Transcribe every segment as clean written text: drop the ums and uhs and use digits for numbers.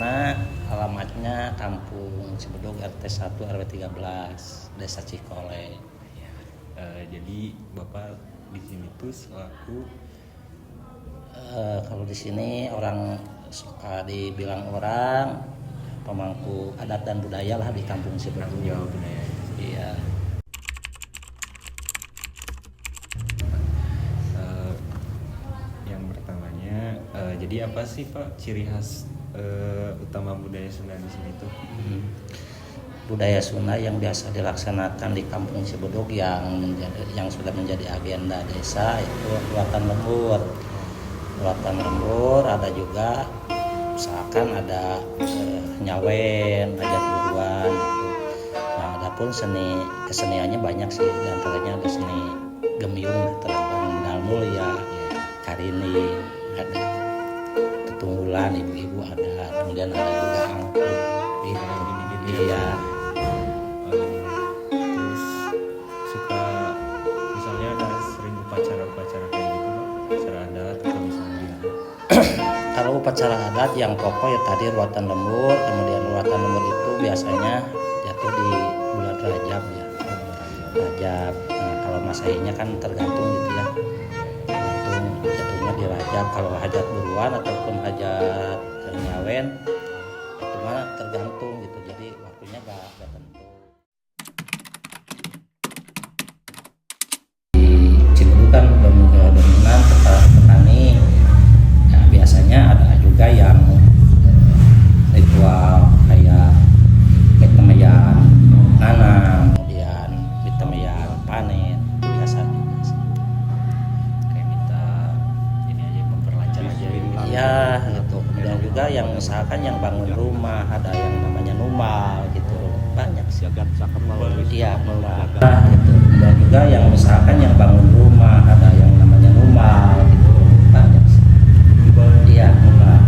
Nah, alamatnya Kampung Cibedug RT 1 RW 13 Desa Cikole. Jadi Bapak di sini tuh selaku Kalau di sini orang suka dibilang orang pemangku adat dan budaya lah di Kampung Cibedug. budaya. Iya. Yang pertamanya, jadi apa sih Pak ciri khas utama budaya Sunda di sini tuh? Budaya Sunda yang biasa dilaksanakan di Kampung Cibedug yang sudah menjadi agenda desa itu ruatan lembur. Ruatan lembur ada juga misalkan ada nyawen, hajat buruan gitu. Nah, adapun keseniannya banyak sih, di antaranya ada seni gemyung, terang Minal Mulia, Karini, ada Tetunggulan, ibu-ibu ada, kemudian ada juga angklung gitu. Iya. Terus suka misalnya ada sering upacara-upacara kayak gitu Pak? Upacara adat atau misalnya Kalau upacara adat yang pokok ya tadi ruatan lembur, kemudian ruatan lembur itu biasanya jatuh di bulan Rajab ya. Rajab. Nah, kalau Masehinya kan tergantung gitu ya. Tergantung jatuhnya di Rajab. Kalau hajat buruan ataupun hajat nyawen itu mah tergantung gitu. Jadi waktunya gak tentu. Di Cibedug kan dominan petani. Nah, biasanya ada juga yang ritual kayak mitemayan nanam, kemudian mitemayan panen, biasa juga sih. kayak minta ini aja memperlancar aja gitu. Iya gitu. Kemudian juga yang misalkan yang bangun rumah ada yang namanya numal gitu, banyak sih. Iya numal gitu. Kemudian juga yang misalkan yang bangun rumah ada yang namanya numal gitu, banyak sih. Iya numal.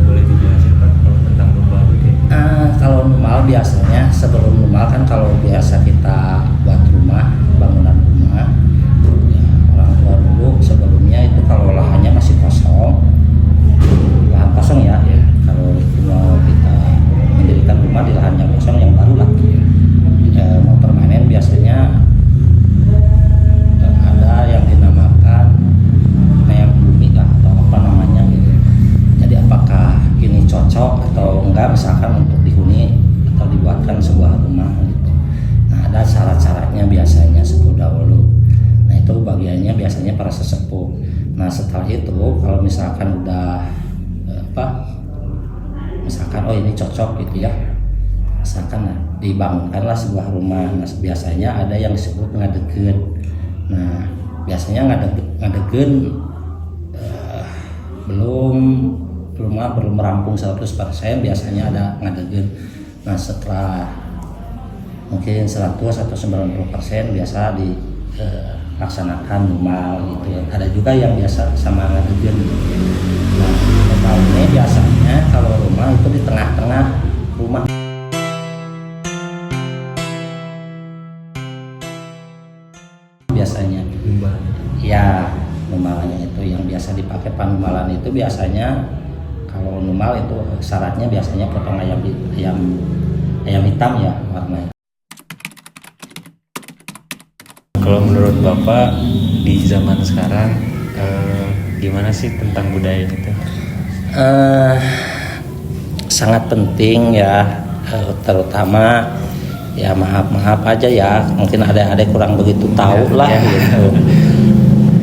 Boleh dijelasin Pak kalau tentang numbal itu kayak Kalau numal biasanya sebelum numal kan kalau biasa kita buat rumah, bangunan rumah, ya, orang tua dulu sebelumnya itu kalau lahannya masih kosong, lahan kosong ya. Kalau itu mau kita mendirikan rumah di lahan yang kosong yang baru lah, mau permanen biasanya ada yang dinamakan neem bumi lah atau apa namanya gitu. Jadi apakah ini cocok atau enggak misalkan untuk dihuni atau dibuatkan sebuah rumah gitu. Nah, ada syarat-syaratnya biasanya sepuh dahulu. Nah, itu bagiannya biasanya para sesepuh. Nah, setelah itu kalau misalkan udah misalkan ini cocok gitu ya. Misalkan dibangunkanlah sebuah rumah. Nah, biasanya ada yang disebut ngadegen. Nah, biasanya ngadegen belum merampung 100%, biasanya ada ngadegen. Nah, setelah mungkin 100 atau 90% biasa dilaksanakan numal gitu. Ada juga yang biasa sama ngadegen. Nah, numal ini biasanya kalau rumah itu di tengah-tengah rumah. Biasanya ya numalnya itu yang biasa dipakai panumalan itu biasanya kalau numal itu syaratnya biasanya potong ayam hitam ya warnanya. Kalau menurut Bapak di zaman sekarang gimana sih tentang budaya itu? Sangat penting ya, terutama ya maaf aja ya mungkin ada kurang begitu tahu lah gitu.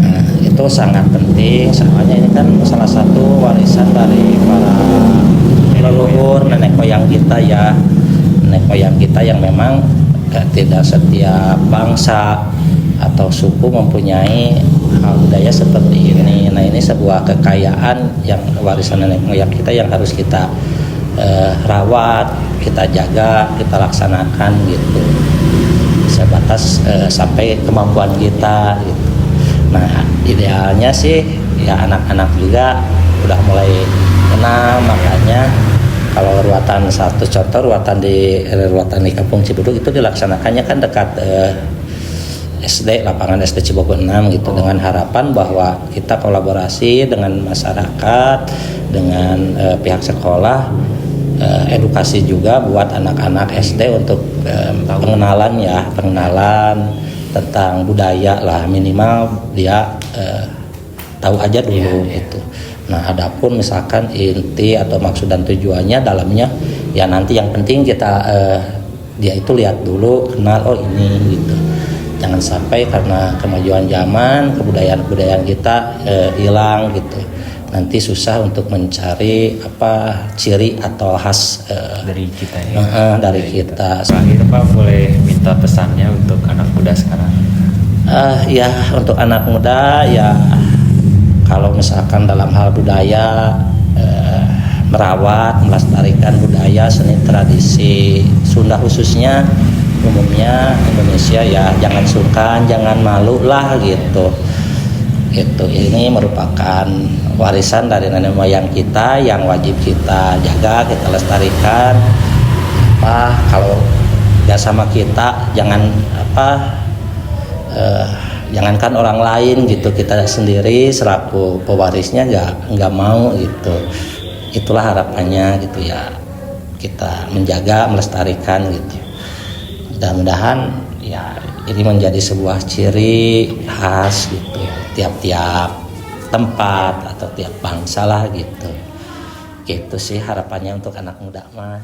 Nah, itu sangat penting soalnya ini kan salah satu warisan dari para leluhur nenek moyang kita ya, nenek moyang kita yang memang tidak setiap bangsa atau suku mempunyai hal budaya seperti ini. Nah, ini sebuah kekayaan yang warisan nenek moyang kita yang harus kita rawat, kita jaga, kita laksanakan gitu. Sebatas sampai kemampuan kita gitu. Nah, idealnya sih ya anak-anak juga udah mulai kenal, makanya kalau ruatan satu contoh ruatan di Kampung Cibedug itu dilaksanakannya kan dekat SD, lapangan SD Cibogo 6 gitu, dengan harapan bahwa kita kolaborasi dengan masyarakat, dengan pihak sekolah edukasi juga buat anak-anak SD untuk pengenalan tentang budaya lah, minimal dia tahu aja dulu gitu. Nah, adapun misalkan inti atau maksud dan tujuannya dalamnya ya nanti yang penting kita dia itu lihat dulu, kenal oh ini gitu. Jangan sampai karena kemajuan zaman kebudayaan kita hilang gitu. Nanti susah untuk mencari ciri atau khas dari kita dari kita. Terakhir Pak, boleh minta pesannya untuk anak muda sekarang? Ya untuk anak muda ya, kalau misalkan dalam hal budaya merawat, melestarikan budaya seni tradisi Sunda khususnya, umumnya Indonesia ya, jangan sungkan, jangan malu lah gitu. Ini merupakan warisan dari nenek moyang kita yang wajib kita jaga, kita lestarikan. Kalau gak sama kita, jangankan orang lain gitu, kita sendiri selaku pewarisnya nggak mau gitu. Itulah harapannya gitu ya, kita menjaga, melestarikan gitu. Mudah-mudahan ya ini menjadi sebuah ciri khas gitu, tiap-tiap tempat atau tiap bangsa lah gitu. Gitu sih harapannya untuk anak muda mah.